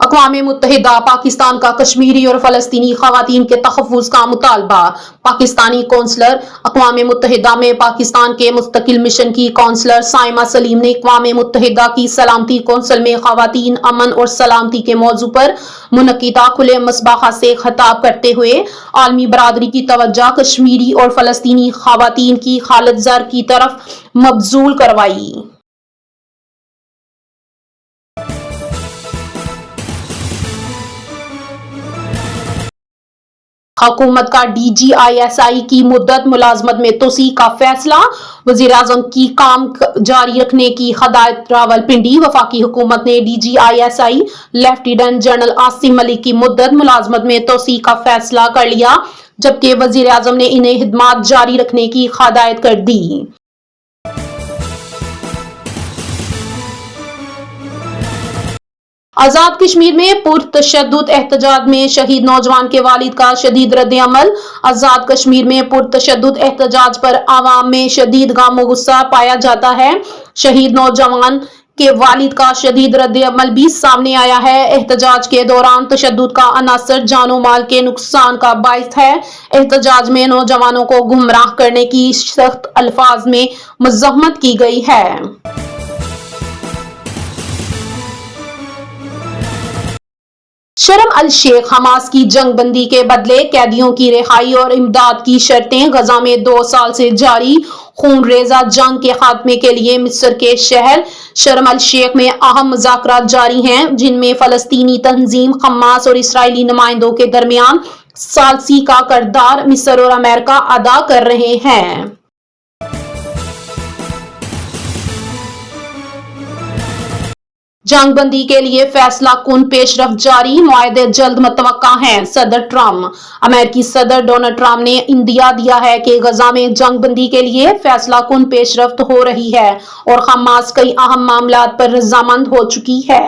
اقوام متحدہ پاکستان کا کشمیری اور فلسطینی خواتین کے تحفظ کا مطالبہ۔ پاکستانی کونسلر اقوام متحدہ میں پاکستان کے مستقل مشن کی کونسلر سائمہ سلیم نے اقوام متحدہ کی سلامتی کونسل میں خواتین، امن اور سلامتی کے موضوع پر منعقدہ کھلے مسابقہ سے خطاب کرتے ہوئے عالمی برادری کی توجہ کشمیری اور فلسطینی خواتین کی حالت زر کی طرف مبذول کروائی۔ حکومت کا ڈی جی آئی ایس آئی کی مدت ملازمت میں توسیع کا فیصلہ، وزیر اعظم کی کام جاری رکھنے کی ہدایت۔ راولپنڈی، وفاقی حکومت نے D G I S I lieutenant general Asim Malik کی مدت ملازمت میں توسیع کا فیصلہ کر لیا، جبکہ وزیر اعظم نے انہیں خدمات جاری رکھنے کی ہدایت کر دی۔ آزاد کشمیر میں پرتشدد احتجاج میں شہید نوجوان کے والد کا شدید رد عمل۔ آزاد کشمیر میں پرتشدد احتجاج پر عوام میں شدید غم و غصہ پایا جاتا ہے۔ شہید نوجوان کے والد کا شدید رد عمل بھی سامنے آیا ہے۔ احتجاج کے دوران تشدد کا عنصر جان و مال کے نقصان کا باعث ہے۔ احتجاج میں نوجوانوں کو گمراہ کرنے کی سخت الفاظ میں مذمت کی گئی ہے۔ شرم الشیخ، حماس کی جنگ بندی کے بدلے قیدیوں کی رہائی اور امداد کی شرطیں۔ غزہ میں 2 سال سے جاری خون ریزہ جنگ کے خاتمے کے لیے مصر کے شہر شرم الشیخ میں اہم مذاکرات جاری ہیں، جن میں فلسطینی تنظیم حماس اور اسرائیلی نمائندوں کے درمیان ثالثی کا کردار مصر اور امریکہ ادا کر رہے ہیں۔ جنگ بندی کے لیے فیصلہ کن پیش رفت جاری، معاہدے جلد متوقع ہیں۔ صدر ٹرمپ، امریکی صدر ڈونلڈ ٹرمپ نے اندیا دیا ہے کہ غزہ میں جنگ بندی کے لیے فیصلہ کن پیش رفت ہو رہی ہے اور حماس کئی اہم معاملات پر رضامند ہو چکی ہے۔